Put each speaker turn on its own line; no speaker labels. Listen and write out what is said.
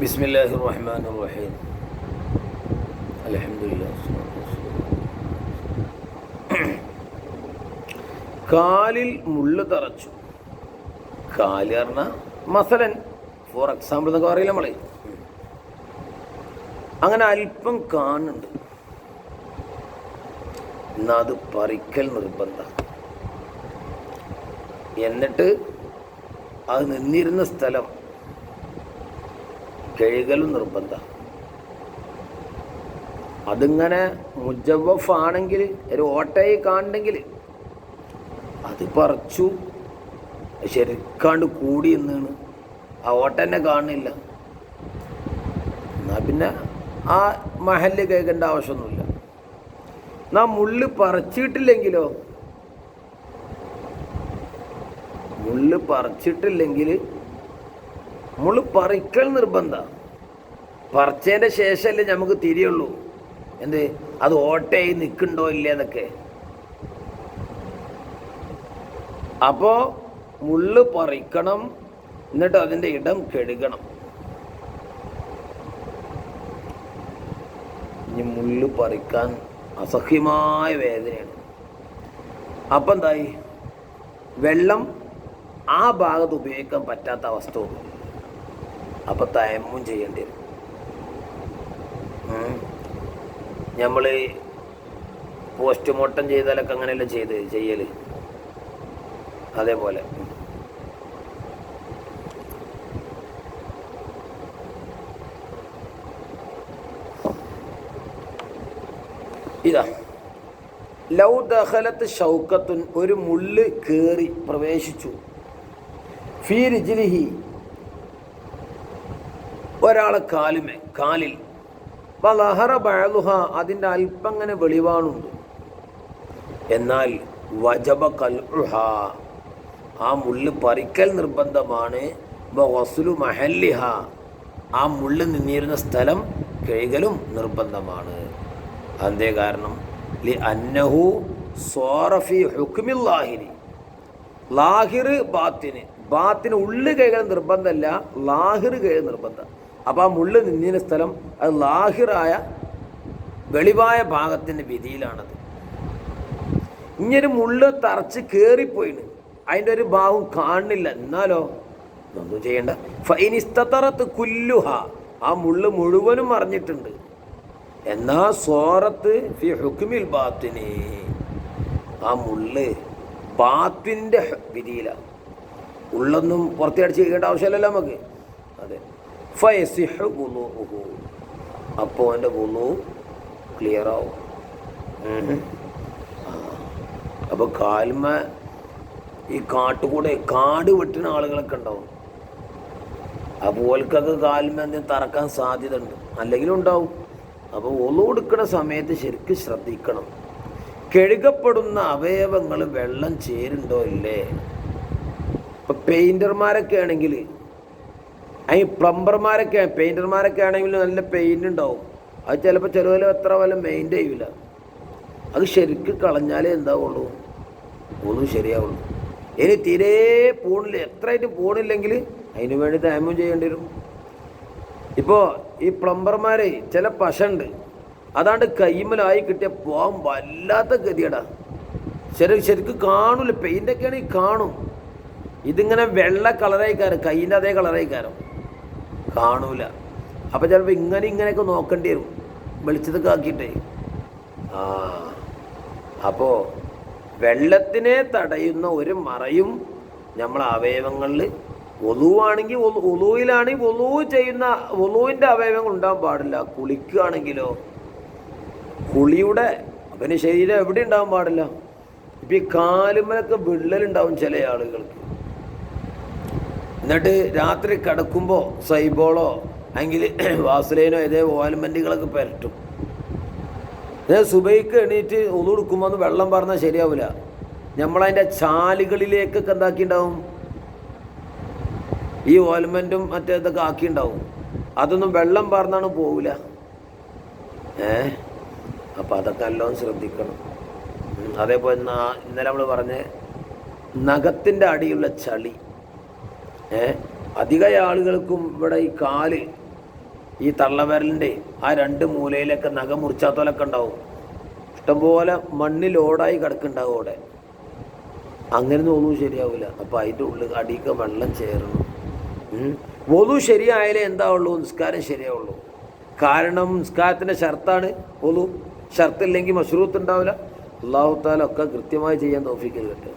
ബിസ്മില്ലാഹിർ റഹ്മാനിർ റഹീം. അൽഹംദുലില്ലാഹ്. കാലിൽ മുള്ള് തറച്ചു. കാല് പറഞ്ഞാൽ മസലൻ ഫോർ എക്സാമ്പിൾ എന്നൊക്കെ പറയില്ല നമ്മളെ. അങ്ങനെ അല്പം കാണുന്നുണ്ട്, എന്നാൽ അത് പറിക്കൽ നിർബന്ധം. എന്നിട്ട് അത് നിന്നിരുന്ന സ്ഥലം കഴുകലും നിർബന്ധം. അതിങ്ങനെ മുജവ്വഫ് ആണെങ്കിൽ, ഒരു ഓട്ടയായി കാണണമെങ്കിൽ അത് പറിച്ചു ശരിക്കാണ്ട് കൂടി എന്നാണ്, ആ ഓട്ട തന്നെ കാണുന്നില്ല, എന്നാൽ പിന്നെ ആ മഹല്ല് കേൾക്കേണ്ട ആവശ്യമൊന്നുമില്ല. എന്നാൽ മുള്ള് പറിച്ചിട്ടില്ലെങ്കിലോ, മുള്ള് പറിച്ചിട്ടില്ലെങ്കിൽ മുള്ള് പറിക്കൽ നിർബന്ധം. പറിച്ചതിൻ്റെ ശേഷമല്ലേ നമുക്ക് തിരിയുള്ളൂ എന്ത് അത് ഓട്ടയായി നിൽക്കുന്നുണ്ടോ ഇല്ലേ എന്നൊക്കെ. അപ്പോൾ മുള്ള് പറിക്കണം, എന്നിട്ട് അതിൻ്റെ ഇടം കഴുകണം. ഇനി മുള്ള് പറിക്കാൻ അസഹ്യമായ വേദനയാണ്. അപ്പം എന്തായി, വെള്ളം ആ ഭാഗത്ത് ഉപയോഗിക്കാൻ പറ്റാത്ത അവസ്ഥ വന്നു. അപ്പം തയമ്മും ചെയ്യേണ്ടി വരും. നമ്മൾ പോസ്റ്റ്മോർട്ടം ചെയ്താലൊക്കെ അങ്ങനെയല്ല ചെയ്യൽ, അതേപോലെ ഇതാ ലൗ ദഖലത്ത് ഷൗക്കത്തുൻ, ഒരു മുള്ള് കയറി പ്രവേശിച്ചു, ഫീ റിജ്ലിഹി, ഒരാളെ കാലിൽ, വലഹറ ബഅലുഹ, അതിൻ്റെ അല്പം അങ്ങനെ വെളിവാണുണ്ട്, എന്നാൽ വജബ ഖൽഉഹ, ആ മുള്ള് പറിക്കൽ നിർബന്ധമാണ്. വസ്ലു മഹല്ലിഹ, ആ മുള്ള് നിന്നിരുന്ന സ്ഥലം കഴുകലും നിർബന്ധമാണ്. അതേ കാരണം ലി അന്നഹു സ്വാറ ഫീ ഹുക്മിൽ ലാഹിരി, ലാഹിർ ബാത്തിന് ഉള്ളു കഴുകൽ നിർബന്ധമല്ല, ലാഹിർ കഴുകൽ നിർബന്ധം. അപ്പോൾ ആ മുള്ള് നിന്നിരുന്ന സ്ഥലം അത് ലാഹിറായ വെളിവായ ഭാഗത്തിൻ്റെ വിധിയിലാണത്. ഇങ്ങനൊരു മുള്ള് തറച്ച് കയറിപ്പോയിന്, അതിൻ്റെ ഒരു ഭാഗം കാണുന്നില്ല, എന്നാലോ ഒന്നും ചെയ്യണ്ട. ഫൈനിസ്തറത്ത് കുല്ലുഹ, ആ മുള്ള് മുഴുവനും അറിഞ്ഞിട്ടുണ്ട്, എന്നാ സോറത്ത് ഫി ഹുക്മിൽ ബാത്തിനി, ആ മുള്ള് ബാത്തിൻ്റെ വിധിയിലാണ്. ഉള്ളൊന്നും പുറത്തടിച്ച് കഴിക്കേണ്ട ആവശ്യമില്ലല്ലോ നമുക്ക്. അതെ, ഫയസിഹു വുളൂഉഹു, അപ്പോൾ അവൻ്റെ വുളൂ ക്ലിയർ ആവും. അപ്പോൾ കാൽമ ഈ കാട്ടുകൂടെ കാട് വെട്ടുന്ന ആളുകളൊക്കെ ഉണ്ടാവും, അതുപോലൊക്കെ കാൽമ എന്തെങ്കിലും തറക്കാൻ സാധ്യത ഉണ്ട്, അല്ലെങ്കിലും ഉണ്ടാവും. അപ്പോൾ ഒളു കൊടുക്കുന്ന സമയത്ത് ശരിക്കും ശ്രദ്ധിക്കണം, കഴുകപ്പെടുന്ന അവയവങ്ങൾ വെള്ളം ചേരുണ്ടോ ഇല്ലേ. ഇപ്പം പെയിൻറ്റർമാരൊക്കെ ആണെങ്കിൽ, പെയിൻറ്റർമാരൊക്കെ ആണെങ്കിൽ നല്ല പെയിൻ്റ് ഉണ്ടാവും, അത് ചിലപ്പോൾ ചിലവരും എത്ര വല്ല മെയിൻ്റ് ചെയ്യില്ല. അത് ശരിക്കും കളഞ്ഞാലേ എന്താവുള്ളൂ, ഒന്നും ശരിയാവുള്ളൂ. ഇനി തീരെ പോണില്ല, എത്രയായിട്ട് പോണില്ലെങ്കിൽ അതിന് വേണ്ടി തയമ്മം ചെയ്യേണ്ടി വരും. ഇപ്പോൾ ഈ പ്ലംബർമാർ ചില പശുണ്ട്, അതാണ്ട് കൈമലായി കിട്ടിയ പോകാൻ വല്ലാത്ത ഗതിയടാ. ശരിക്കും കാണൂല, പെയിൻ്റൊക്കെ ആണെങ്കിൽ കാണും, ഇതിങ്ങനെ വെള്ള കളറായിക്കാരം, കൈയിൻ്റെ അതേ കളറായിക്കാരം, കാണൂല. അപ്പോൾ ചിലപ്പോൾ ഇങ്ങനെയൊക്കെ നോക്കേണ്ടി വരും, വെളിച്ചത്തൊക്കെ ആക്കിയിട്ടേ. അപ്പോൾ വെള്ളത്തിനെ തടയുന്ന ഒരു മറയും നമ്മളെ അവയവങ്ങളിൽ, ഒളുവാണെങ്കിൽ ഒളുവിലാണെങ്കിൽ ഒളു ചെയ്യുന്ന ഒളുവിൻ്റെ അവയവങ്ങൾ ഉണ്ടാകാൻ പാടില്ല. കുളിക്കുകയാണെങ്കിലോ, കുളിയുടെ അവന് ശരീരം എവിടെ ഉണ്ടാകാൻ പാടില്ല. ഇപ്പം ഈ കാലുമലൊക്കെ വിള്ളലുണ്ടാവും ചില ആളുകൾക്ക്. എന്നിട്ട് രാത്രി കിടക്കുമ്പോൾ സൈബോളോ അല്ലെങ്കിൽ വാസലൈനോ ഇതേ ഓയിൽമെൻറ്റുകളൊക്കെ പുരട്ടും. സുബൈക്ക് എണീറ്റ് ഒളു കൊടുക്കുമ്പോൾ ഒന്ന് വെള്ളം പറഞ്ഞാൽ ശരിയാവില്ല. നമ്മളതിൻ്റെ ചാലുകളിലേക്കൊക്കെ എന്താക്കിയിട്ടുണ്ടാവും, ഈ ഓയിൽമെൻറ്റും മറ്റേതൊക്കെ ആക്കിയിട്ടുണ്ടാവും, അതൊന്നും വെള്ളം പറഞ്ഞാണ് പോവില്ല. അപ്പോൾ അതൊക്കെ എല്ലാം ശ്രദ്ധിക്കണം. അതേപോലെ ഇന്നലെ നമ്മൾ പറഞ്ഞ നഖത്തിൻ്റെ അടിയുള്ള ചളി, അധിക ആളുകൾക്കും ഇവിടെ ഈ കാല് ഈ തള്ളവിരലിൻ്റെ ആ 2 മൂലയിലൊക്കെ നഖം മുറിച്ചാത്തോലൊക്കെ ഉണ്ടാവും. ഇഷ്ടംപോലെ മണ്ണിൽ ലോഡായി കിടക്കുന്നുണ്ടാവും അവിടെ. അങ്ങനെ ഒന്നും ശരിയാവില്ല. അപ്പോൾ അതിൻ്റെ ഉള്ളിൽ അടിയൊക്കെ വെള്ളം ചേരണം. വൊളു ശരിയായാലേ എന്താവുള്ളൂ, നിസ്കാരം ശരിയാവുള്ളൂ. കാരണം നിസ്കാരത്തിൻ്റെ ഷർത്താണ് വൊളു. ഷർത്തില്ലെങ്കിൽ മശ്റൂത്ത് ഉണ്ടാവില്ല. അല്ലാഹു തആല ഒക്കെ കൃത്യമായി ചെയ്യാൻ തൗഫീഖ് നൽകട്ടെ.